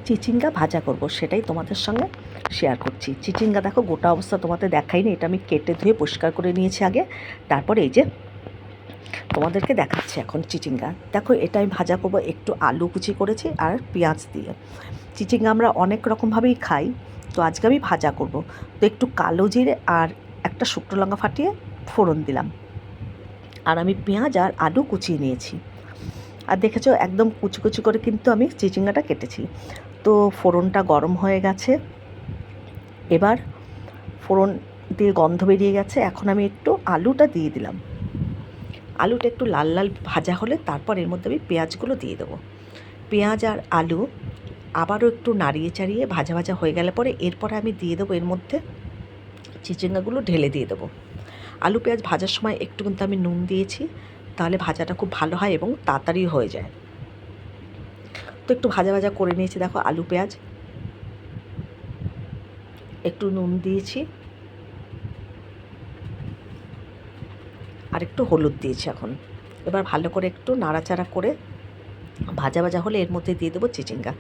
চিচিঙ্গা ভাজা করব, সেটাই তোমাদের সঙ্গে শেয়ার করছি। চিচিঙ্গা দেখো গোটা অবস্থা তোমাদের দেখাইনি, এটা আমি কেটে ধুয়ে পরিষ্কার করে নিয়েছি আগে। তারপরে এই যে তোমাদেরকে দেখাচ্ছি এখন চিচিঙ্গা। দেখো এটা আমি ভাজা করবো, একটু আলু কুচি করেছি আর পেঁয়াজ দিয়ে। চিচিঙ্গা আমরা অনেক রকমভাবেই খাই, তো আজকে আমি ভাজা করব। তো একটু কালো জিরে আর একটা শুকনো লঙ্কা ফাটিয়ে ফোড়ন দিলাম, আর আমি পেঁয়াজ আর আলু কুচিয়ে নিয়েছি। আর দেখেছো একদম কুচি কুচি করে কিন্তু আমি চিচিঙ্গাটা কেটেছি। তো ফোড়নটা গরম হয়ে গেছে, এবার ফোড়ন দিয়ে গন্ধ বেরিয়ে গেছে, এখন আমি একটু আলুটা দিয়ে দিলাম। আলুটা একটু লাল লাল ভাজা হলে তারপর এর মধ্যে আমি পেঁয়াজগুলো দিয়ে দেবো। পেঁয়াজ আর আলু আবারও একটু নাড়িয়ে চাড়িয়ে ভাজা ভাজা হয়ে গেলে পরে এরপরে আমি দিয়ে দেবো এর মধ্যে চিচিঙ্গাগুলো ঢেলে দিয়ে দেবো। আলু পেঁয়াজ ভাজার সময় একটু কিন্তু আমি নুন দিয়েছি, তাহলে ভাজাটা খুব ভালো হয় এবং তাড়াতাড়ি হয়ে যায়। তো একটু ভাজা ভাজা করে নিয়েছি, দেখো আলু পেঁয়াজ, একটু নুন দিয়েছি আর একটু হলুদ দিয়েছি। এখন এবার ভালো করে একটু নাড়াচাড়া করে ভাজা ভাজা হলে এর মধ্যে দিয়ে দেবো চিচিঙ্গা।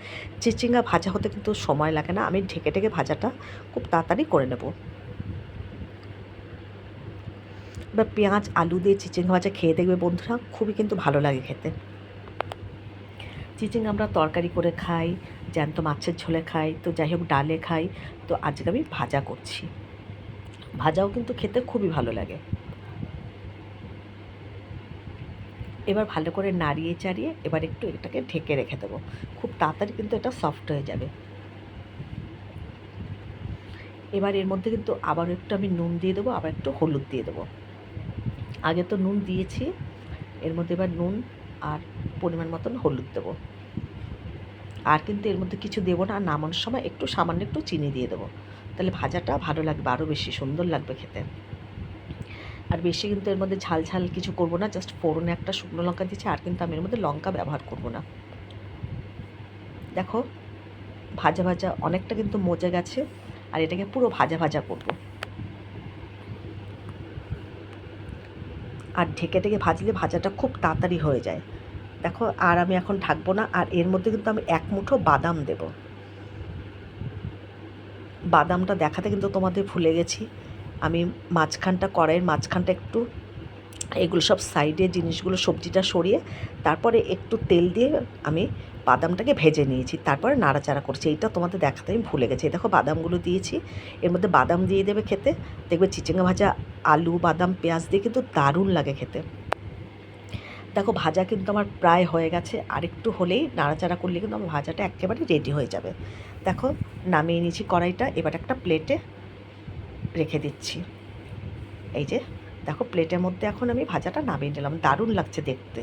চিচিঙ্গা ভাজা হতে কিন্তু সময় লাগে না, আমি ঢেকে ঢেকে ভাজাটা খুব তাড়াতাড়ি করে নেব। এবার পেঁয়াজ আলু দিয়ে চিচিঙ্গা ভাজা খেয়ে দেখবে বন্ধুরা, খুবই কিন্তু ভালো লাগে খেতে। চিচিঙ্গা আমরা তরকারি করে খাই, জ্যান্ত মাছের ঝোলে খাই, তো যাই হোক ডালে খাই, তো আজকে আমি ভাজা করছি। ভাজাও কিন্তু খেতে খুবই ভালো লাগে। এবার ভালো করে নাড়িয়ে চাড়িয়ে এবার একটু এটাকে ঢেকে রেখে দেবো, খুব তাড়াতাড়ি কিন্তু এটা সফট হয়ে যাবে। এবার এর মধ্যে কিন্তু আবার একটু আমি নুন দিয়ে দেবো, আবার একটু হলুদ দিয়ে দেবো। আগে তো নুন দিয়েছি, এর মধ্যে এবার নুন আর পরিমাণ মতন হলুদ দেবো। আর কিন্তু এর মধ্যে কিছু দেবো না, নামানোর সময় একটু সামান্য একটু চিনি দিয়ে দেবো, তাহলে ভাজাটা ভালো লাগবে, আরও বেশি সুন্দর লাগবে খেতে। আর বেশি কিন্তু এর মধ্যে ঝাল ঝাল কিছু করব না, জাস্ট ফোড়নে একটা শুকনো লঙ্কা দিচ্ছি, আর কিন্তু আমি এর মধ্যে লঙ্কা ব্যবহার করব না। দেখো ভাজা ভাজা অনেকটা কিন্তু মজে গেছে, আর এটাকে পুরো ভাজা ভাজা করব। আর ঢেকে ঢেকে ভাজলে ভাজাটা খুব তাড়াতাড়ি হয়ে যায়। দেখো আর আমি এখন ঢাকবো না, আর এর মধ্যে কিন্তু আমি এক মুঠো বাদাম দেব। বাদামটা দেখাতে কিন্তু তোমাদের ভুলে গেছি, আমি মাঝখানটা কড়াইয়ের মাঝখানটা একটু এগুলো সব সাইডে জিনিসগুলো সবজিটা সরিয়ে তারপরে একটু তেল দিয়ে আমি বাদামটাকে ভেজে নিয়েছি, তারপরে নাড়াচাড়া করছি। এইটা তোমাদের দেখাতে আমি ভুলে গেছি। দেখো বাদামগুলো দিয়েছি, এর মধ্যে বাদাম দিয়ে দেবে খেতে, দেখবে চিচিঙ্গা ভাজা আলু বাদাম পেঁয়াজ দিয়ে কিন্তু দারুণ লাগে খেতে। দেখো ভাজা কিন্তু আমার প্রায় হয়ে গেছে, আর একটু হলেই নাড়াচাড়া করলে কিন্তু আমার ভাজাটা একেবারে রেডি হয়ে যাবে। দেখো নামিয়ে নিয়েছি কড়াইটা, এবার একটা প্লেটে রেখে দিচ্ছি। এই যে দেখো প্লেটের মধ্যে এখন আমি ভাজাটা নামিয়ে নিলাম, দারুণ লাগছে দেখতে।